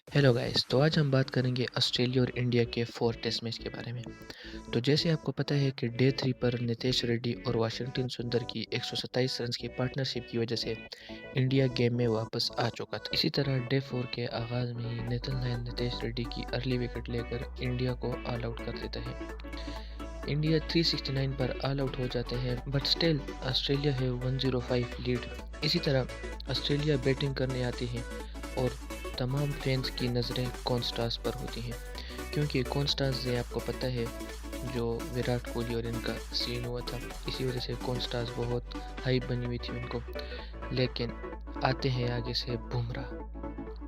Hello guys, तो आज हम बात करेंगे ऑस्ट्रेलिया और इंडिया के 4 टेस्ट मैच के बारे में। तो जैसे आपको पता है कि डे 3 पर नितेश रेड्डी और वाशिंगटन सुंदर की 127 रन्स की पार्टनरशिप की वजह से इंडिया गेम में वापस आ चुका था। इसी तरह डे 4 के आगाज़ में ही नेदरलैंड नितेश रेड्डी की अर्ली विकेट लेकर इंडिया को ऑल आउट कर देता है। इंडिया 369 पर ऑल आउट हो जाते हैं, बट स्टिल ऑस्ट्रेलिया है 105 लीड। इसी तरह ऑस्ट्रेलिया बैटिंग करने आती है और तमाम फैंस की नज़रें कॉन्स्टास पर होती हैं, क्योंकि कॉन्स्टास से आपको पता है जो विराट कोहली और इनका सीन हुआ था, इसी वजह से कॉन्स्टास बहुत हाइप बनी हुई थी उनको। लेकिन आते हैं आगे से Bumrah,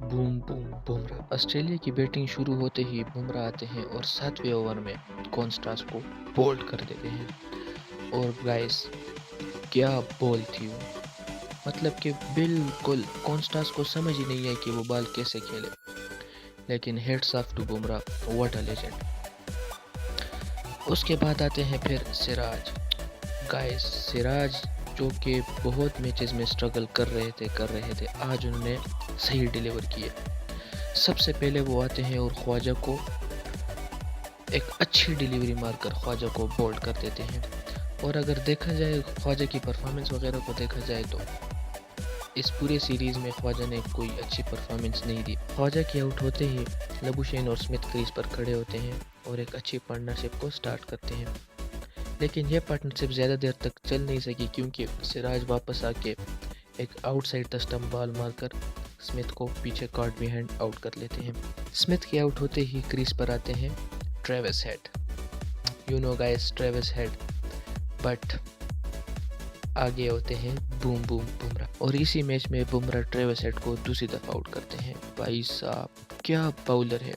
boom boom Bumrah. Australia की बैटिंग शुरू होते ही बुमराह आते हैं और 7वें ओवर में कॉन्स्टास को बोल्ड कर देते हैं। और गाइस, क्या बॉल थी वो! मतलब कि बिल्कुल कॉन्स्टास को समझ ही नहीं है कि वो बॉल कैसे खेले। लेकिन hats off to Bumrah, what a legend. उसके बाद आते हैं फिर सिराज। गाइस, सिराज जो कि बहुत मैचेस में स्ट्रगल कर रहे थे, आज उन्होंने सही डिलीवर किए। सबसे पहले वो आते हैं और ख्वाजा को एक अच्छी डिलीवरी मारकर ख्वाजा को बोल्ड कर देते हैं। और अगर देखा जाए ख्वाजा की परफॉर्मेंस वगैरह को देखा जाए तो इस पूरे सीरीज़ में ख्वाजा ने कोई अच्छी परफॉर्मेंस नहीं दी। ख्वाजा के आउट होते ही लबुशेन और स्मिथ क्रीज पर खड़े होते हैं और एक अच्छी पार्टनरशिप को स्टार्ट करते हैं। लेकिन यह पार्टनरशिप ज़्यादा देर तक चल नहीं सकी, क्योंकि सिराज वापस आके एक आउटसाइड द स्टंप बॉल मारकर स्मिथ को पीछे कॉट बिहाइंड आउट कर लेते हैं। स्मिथ के आउट होते ही क्रीज पर आते हैं Travis head. You know guys, Travis head. But आगे होते हैं बूम बूम बुमराह, और इसी मैच में बुमराह ट्रेविस हेड को दूसरी दफ़ा आउट करते हैं। भाई साहब, क्या बाउलर है!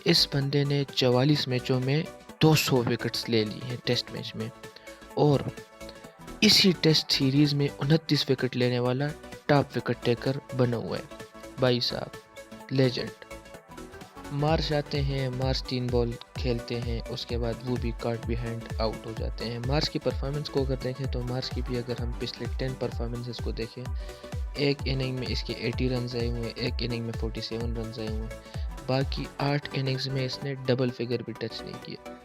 इस बंदे ने 44 मैचों में 200 विकेट्स ले ली हैं टेस्ट मैच में, और इसी टेस्ट सीरीज़ में 29 विकेट लेने वाला टॉप विकेट टेकर बना हुआ है। भाई साहब, लेजेंड। मार्श आते हैं, मार्श 3 बॉल खेलते हैं, उसके बाद वो भी कार्ड बिहाइंड आउट हो जाते हैं। मार्श की परफॉर्मेंस को अगर देखें तो मार्श की भी, अगर हम पिछले 10 परफॉर्मेंसेस को देखें, एक इनिंग में इसके 80 रन आए हुए हैं, एक इनिंग में 47 रन आए हुए हैं, बाकी 8 इनिंग्स में इसने डबल फिगर भी टच नहीं किया।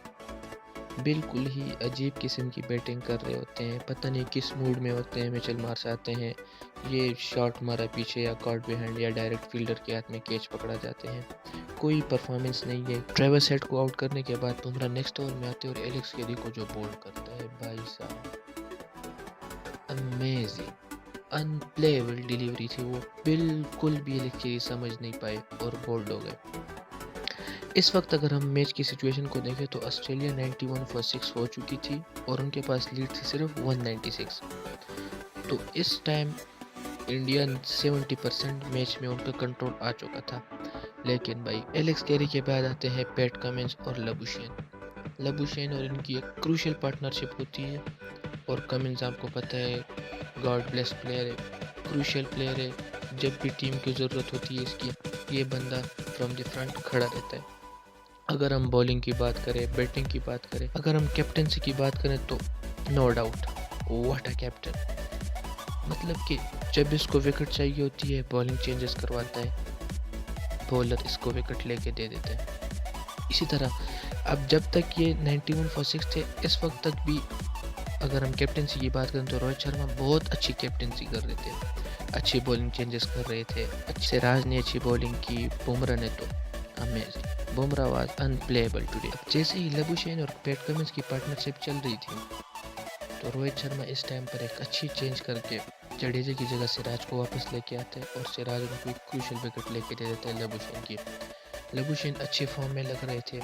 बिल्कुल ही अजीब किस्म की बैटिंग कर रहे होते हैं, पता नहीं किस मूड में होते हैं। मिचेल मार्श आते हैं, ये शॉट मारा पीछे या कॉट बिहाइंड या डायरेक्ट फील्डर के हाथ में कैच पकड़ा जाते हैं, कोई परफॉर्मेंस नहीं है। ट्रेविस हेड को आउट करने के बाद बुमराह नेक्स्ट ओवर में आते हैं और एलेक्स कैरी को जो बोल्ड करता है, भाई साहब, अमेजिंग, अनप्लेएबल डिलीवरी थी वो। बिल्कुल भी एलेक्स कैरी समझ नहीं पाए और बोल्ड हो गए। इस वक्त अगर हम मैच की सिचुएशन को देखें तो ऑस्ट्रेलिया 91 फॉर 6 हो चुकी थी और उनके पास लीड थी सिर्फ 196। तो इस टाइम इंडिया 70% मैच में उनका कंट्रोल आ चुका था। लेकिन भाई, एलेक्स कैरी के बाद आते हैं पैट कमिंस और लबुशेन और इनकी एक क्रूशियल पार्टनरशिप होती है। और कमिंस आपको पता है, गॉड ब्लेस प्लेयर है, क्रूशियल प्लेयर है। जब भी टीम की ज़रूरत होती है इसकी, ये बंदा फ्रॉम द फ्रंट खड़ा रहता है। अगर हम बॉलिंग की बात करें, बैटिंग की बात करें, अगर हम कैप्टनसी की बात करें तो no doubt, what a captain. मतलब कि जब इसको विकेट चाहिए होती है, बॉलिंग चेंजेस करवाता है, बॉलर इसको विकेट लेके दे देता है। इसी तरह अब जब तक ये 91 फॉर 6 थे, इस वक्त तक भी अगर हम कैप्टनसी की बात करें तो रोहित शर्मा बहुत अच्छी कैप्टनसी कर रहे थे, अच्छी बॉलिंग चेंजेस कर रहे थे। अच्छे राज ने अच्छी बॉलिंग की, बुमराह ने तो amazing. Bumrah was unplayable today. जैसे ही लबुशेन और पैट कमिंस की पार्टनरशिप चल रही थी, तो रोहित शर्मा इस टाइम पर एक अच्छी चेंज करके जडेजा की जगह सिराज को वापस लेके आते हैं और सिराज उनको एक क्रूशियल विकेट लेके दे देते हैं लबुशेन की। लबुशेन अच्छे फॉर्म में लग रहे थे,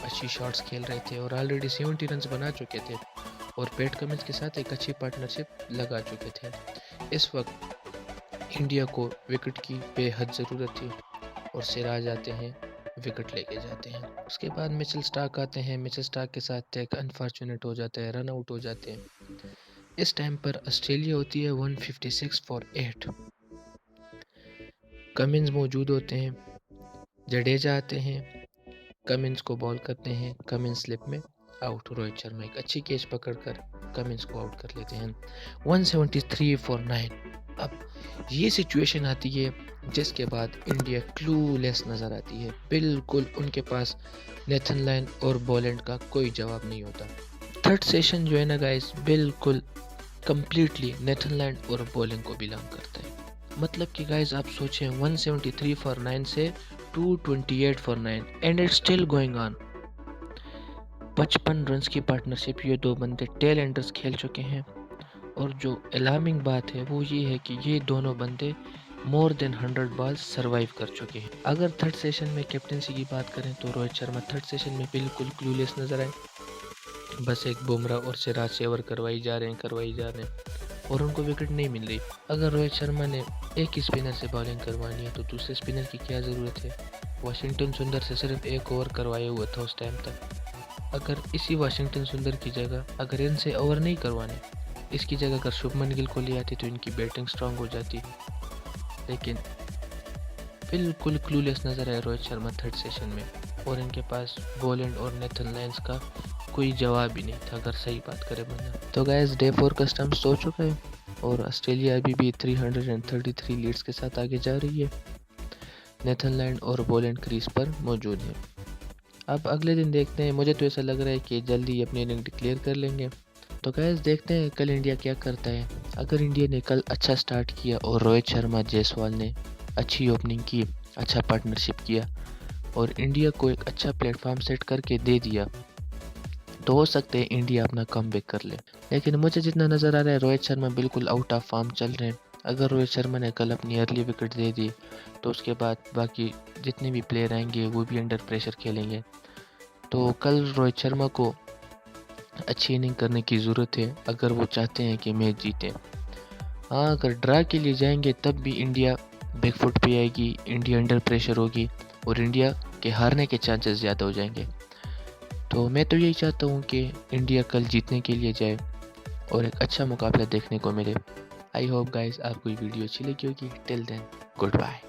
अच्छी शॉट्स खेल रहे थे और ऑलरेडी 70 रन बना चुके थे और पैट कमिंस के साथ एक अच्छी पार्टनरशिप लगा चुके थे। इस वक्त इंडिया को विकेट की बेहद ज़रूरत थी और सिराज आते हैं, विकेट लेके जाते हैं। उसके बाद मिचेल स्टार्क आते हैं, मिचेल स्टार्क के साथ एक अनफॉर्चुनेट हो जाता है, रन आउट हो जाते हैं। इस टाइम पर ऑस्ट्रेलिया होती है 156 फॉर 8। कमिंस मौजूद होते हैं, जडेजा आते हैं, कमिंस को बॉल करते हैं, कमिंस स्लिप में आउट। रोहित शर्मा एक अच्छी कैच पकड़कर कमिंस को आउट कर लेते हैं। 173 फॉर 9। अब ये सिचुएशन आती है जिसके बाद इंडिया क्लूलेस नज़र आती है। बिल्कुल उनके पास नेथन लायन और बॉलैंड का कोई जवाब नहीं होता। थर्ड सेशन जो है ना गाइस, बिल्कुल कंप्लीटली नेथन लायन और बॉलिंग को बिलोंग करता है। मतलब कि गाइस आप सोचें, 173 फॉर 9 से 228 for 9 and it's still going on. 55 runs की पार्टनरशिप ये दो बंदे टेल एंडर्स खेल चुके हैं। और जो अलार्मिंग बात है वो ये है कि ये दोनों बंदे मोर देन 100 बॉल्स सरवाइव कर चुके हैं। अगर थर्ड सेशन में कैप्टनसी की बात करें तो रोहित शर्मा थर्ड सेशन में बिल्कुल क्लूलेस नजर आए। बस एक बुमराह और सिराज सेवर करवाई जा रहे हैं और उनको विकेट नहीं मिल रही। अगर रोहित शर्मा ने एक ही स्पिनर से बॉलिंग करवानी है तो दूसरे स्पिनर की क्या ज़रूरत है। वाशिंगटन सुंदर से सिर्फ एक ओवर करवाया हुआ था उस टाइम तक। अगर इसी वाशिंगटन सुंदर की जगह अगर इनसे ओवर नहीं करवाने, इसकी जगह अगर शुभमन गिल को ले आते तो इनकी बैटिंग स्ट्रांग हो जाती। लेकिन बिल्कुल क्लूलेस नज़र आया रोहित शर्मा थर्ड सेशन में, और इनके पास बॉलैंड और नेथन लायंस का कोई जवाब ही नहीं था अगर सही बात करें बंदा। तो गाइस डे 4 का स्टंप्स हो चुका है और ऑस्ट्रेलिया अभी भी 333 लीड्स के साथ आगे जा रही है। नेथन लायन और बॉलैंड क्रीज पर मौजूद है। अब अगले दिन देखते हैं, मुझे तो ऐसा लग रहा है कि जल्दी अपनी इनिंग डिक्लेयर कर लेंगे। तो गाइस देखते हैं कल इंडिया क्या करता है। अगर इंडिया ने कल अच्छा स्टार्ट किया और रोहित शर्मा जायसवाल ने अच्छी ओपनिंग की, अच्छा पार्टनरशिप किया और इंडिया को एक अच्छा प्लेटफॉर्म सेट करके दे दिया, तो हो सकते हैं इंडिया अपना कमबैक कर ले। लेकिन मुझे जितना नज़र आ रहा है रोहित शर्मा बिल्कुल आउट ऑफ फॉर्म चल रहे हैं। अगर रोहित शर्मा ने कल अपनी अर्ली विकेट दे दी तो उसके बाद बाकी जितने भी प्लेयर आएंगे वो भी अंडर प्रेशर खेलेंगे। तो कल रोहित शर्मा को अच्छी इनिंग करने की ज़रूरत है अगर वो चाहते हैं कि मैच जीतें। हाँ, अगर ड्रा के लिए जाएंगे तब भी इंडिया बैकफुट पे आएगी, इंडिया अंडर प्रेशर होगी और इंडिया के हारने के चांसेस ज़्यादा हो जाएंगे। तो मैं तो यही चाहता हूँ कि इंडिया कल जीतने के लिए जाए और एक अच्छा मुकाबला देखने को मिले। आई होप गाइस आपको ये वीडियो अच्छी लगी होगी। Till then good bye.